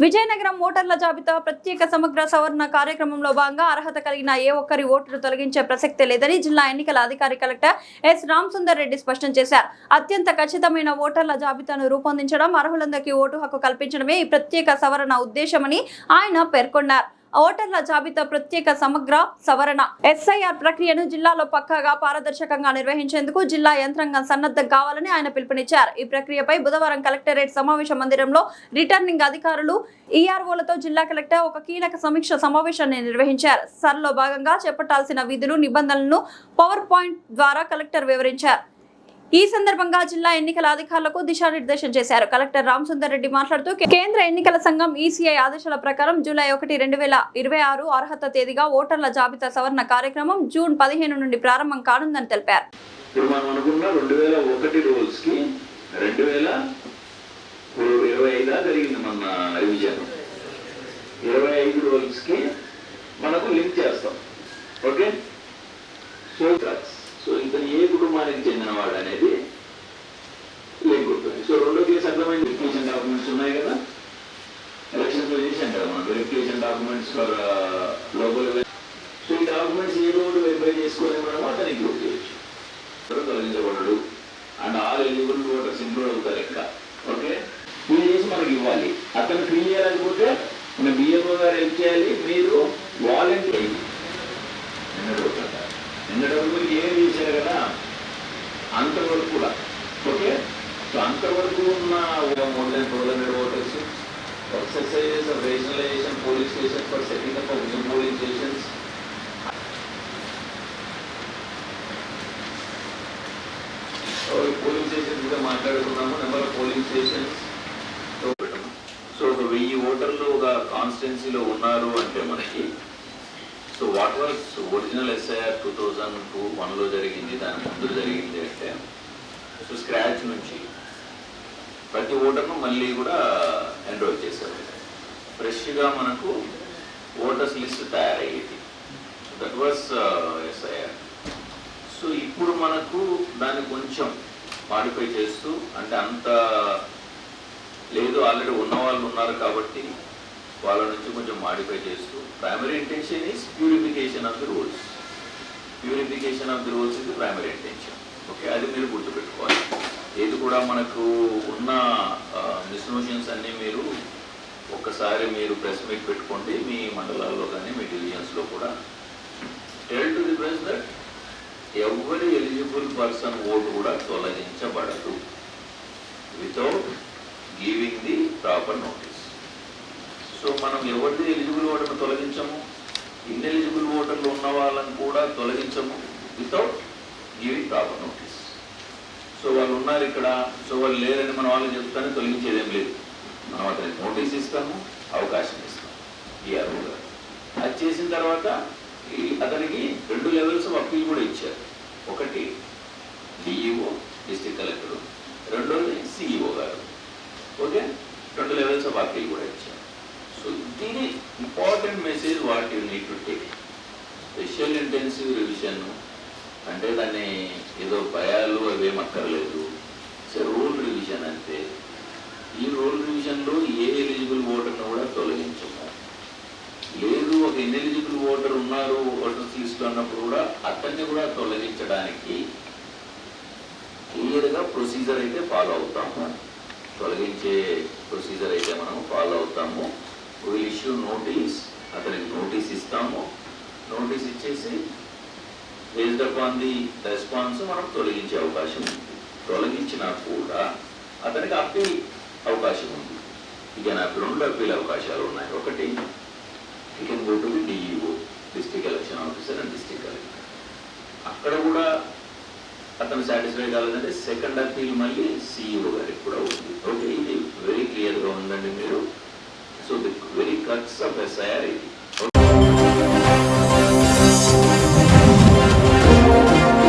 విజయనగరం ఓటర్ల జాబితా ప్రత్యేక సమగ్ర సవరణ కార్యక్రమంలో భాగంగా అర్హత కలిగిన ఏ ఒక్కరి ఓటును తొలగించే ప్రసక్తే లేదని జిల్లా ఎన్నికల అధికారి కలెక్టర్ ఎస్ రామసుందర్ రెడ్డి స్పష్టం చేశారు. అత్యంత ఖచ్చితమైన ఓటర్ల జాబితాను రూపొందించడం, అర్హులందరికీ ఓటు హక్కు కల్పించడమే ఈ ప్రత్యేక సవరణ ఉద్దేశమని ఆయన పేర్కొన్నారు. ఓటర్ల జాబితా ప్రత్యేక సమగ్ర సవరణ ఎస్ఐఆర్ ప్రక్రియను జిల్లాలో పక్కాగా పారదర్శకంగా నిర్వహించేందుకు జిల్లా యంత్రాంగం సన్నద్ధం కావాలని ఆయన పిలుపునిచ్చారు. ఈ ప్రక్రియపై బుధవారం కలెక్టరేట్ సమావేశ మందిరంలో రిటర్నింగ్ అధికారులు, ఈఆర్ఓలతో జిల్లా కలెక్టర్ ఒక కీలక సమీక్ష సమావేశాన్ని నిర్వహించారు. సర్లో భాగంగా చేపట్టాల్సిన విధులు, నిబంధనలను పవర్ పాయింట్ ద్వారా కలెక్టర్ వివరించారు. ఈ సందర్భంగా జిల్లా ఎన్నికల అధికారులకు దిశానిర్దేశం చేశారు. కలెక్టర్ రామసుందర్ రెడ్డి మాట్లాడుతూ కేంద్ర ఎన్నికల సంఘం ఈసీఐ ఆదేశాల ప్రకారం జూలై 1, 2026 అర్హత తేదీగా ఓటర్ల జాబితా సవరణ కార్యక్రమం జూన్ 15 నుండి ప్రారంభం కానుందని తెలిపారు. 2001 రూల్స్ కి 2025 జరిగింది మన రివిజన్. 25 రూల్స్ కి మనకు లింక్ చేస్తాం. ఓకే, సో ఇతను ఏ కుటుంబానికి చెందినవాడు అనేది లింక్ ఉంటుంది. సో రెండో కేసు అర్థమైంది. వెరిఫికేషన్ డాక్యుమెంట్స్ ఉన్నాయి కదా, ఎలక్షన్స్ లో చేసాం కదా మనం verification documents for local. So ఈ డాక్యుమెంట్స్ ఏ రోజు వెరిఫై చేసుకోవాలి మనము అతను ఇంక్లూడ్ చేయొచ్చు, తొలగించబడడు. And all eligible voters include అవుతారు ఇంకా. ఓకే, ఫిల్ చేసి మనకి ఇవ్వాలి. అతను ఫిల్ చేయాలనుకుంటే మన బిఎంఓ గారు హెల్ప్ చేయాలి. మీరు వాలంటీర్ నిన్నటి ఏం చేశారు కదా అంతవరకు కూడా. ఓకే, సో అంతవరకు ఉన్న more than 1200 voters, exercises of rationalisation polling station for setting up of new polling stations. Polling stations కూడా మాట్లాడుకున్నాము. Number of polling stations. So 1000 ఓటర్లు ఒక కాన్స్టిట్యున్సీలో ఉన్నారు అంటే మనకి, so what was original SIR 2001లో జరిగింది, దాని ముందు జరిగింది అంటే, సో స్క్రాచ్ నుంచి ప్రతి ఓటర్ను మళ్ళీ కూడా ఎన్రోల్ చేశారు. ఫ్రెష్గా మనకు ఓటర్స్ లిస్ట్ తయారయ్యేది. That was SIR. సో ఇప్పుడు మనకు దాన్ని కొంచెం మాడిఫై చేస్తూ, అంటే అంత లేదు, ఆల్రెడీ ఉన్న వాళ్ళు ఉన్నారు కాబట్టి వాళ్ళ నుంచి కొంచెం మాడిఫై చేస్తూ, primary intention is purification of the rules. Purification of the rules ఇది ప్రైమరీ ఇంటెన్షన్. ఓకే, అది మీరు గుర్తుపెట్టుకోవాలి. ఏది కూడా మనకు ఉన్న మిస్నోషన్స్ అన్నీ మీరు ఒక్కసారి మీరు ప్రెస్ మీట్ పెట్టుకోండి, మీ మండలాల్లో కానీ మీ డివిజన్స్లో కూడా. Tell to the press that ఎవరి ఎలిజిబుల్ పర్సన్ ఓటు కూడా తొలగించబడదు without giving the proper notice. So మనం ఎవరిది ఎలిజిబుల్ ఓటర్ను తొలగించము, ఇన్ఎలిజిబుల్ ఓటర్లు ఉన్న వాళ్ళని కూడా తొలగించము without giving proper notice. So వాళ్ళు ఉన్నారు ఇక్కడ, సో వాళ్ళు లేరని మనం వాళ్ళని చెప్తానే తొలగించేదేం లేదు. మనం అతనికి నోటీస్ ఇస్తాము, అవకాశం ఇస్తాము. ఈఆర్ఓ గారు అది చేసిన తర్వాత అతనికి 2 లెవెల్స్ ఆఫ్ అప్పీల్ కూడా ఇచ్చారు. ఒకటి డిఈఓ డిస్ట్రిక్ట్ కలెక్టర్, రెండోది సిఇఓ గారు. ఓకే, 2 లెవెల్స్ ఆఫ్ అప్పీల్ కూడా ఇచ్చారు. సో దీని important message what you need to take. Special intensive revision అంటే దాన్ని ఏదో భయాలు అవేమక్కర్లేదు. సో రూల్ రివిజన్ అంతే. ఈ రూల్ రివిజన్లో ఏ ఎలిజిబుల్ ఓటర్ను కూడా తొలగించము. లేదు, ఒక ఇన్ఎలిజిబుల్ ఓటర్ ఉన్నారు ఓటర్స్ లిస్ట్లో అన్నప్పుడు కూడా అతన్ని కూడా తొలగించడానికి క్లియర్గా ప్రొసీజర్ అయితే ఫాలో అవుతాము. తొలగించే ప్రొసీజర్ అయితే మనం ఫాలో అవుతాము. విల్ ఇష్యూ నోటీస్, అతనికి నోటీస్ ఇస్తాము. నోటీస్ ఇచ్చేసి బేస్డ్ అపాన్ ది రెస్పాన్స్ మనం తొలగించే అవకాశం ఉంది. తొలగించినా కూడా అతనికి అప్పీల్ అవకాశం ఉంది. ఇక నాకు 2 అప్పీల్ అవకాశాలు ఉన్నాయి. ఒకటి, you can go to the DEO district election officer and district collector. అక్కడ కూడా అతను సాటిస్ఫై కాలేదంటే సెకండ్ అప్పీల్ మళ్ళీ సిఇఓ గారికి కూడా ఉంది. ఓకే, ఇది వెరీ క్లియర్గా ఉందండి మీరు. So the very crux of SIR ఇది.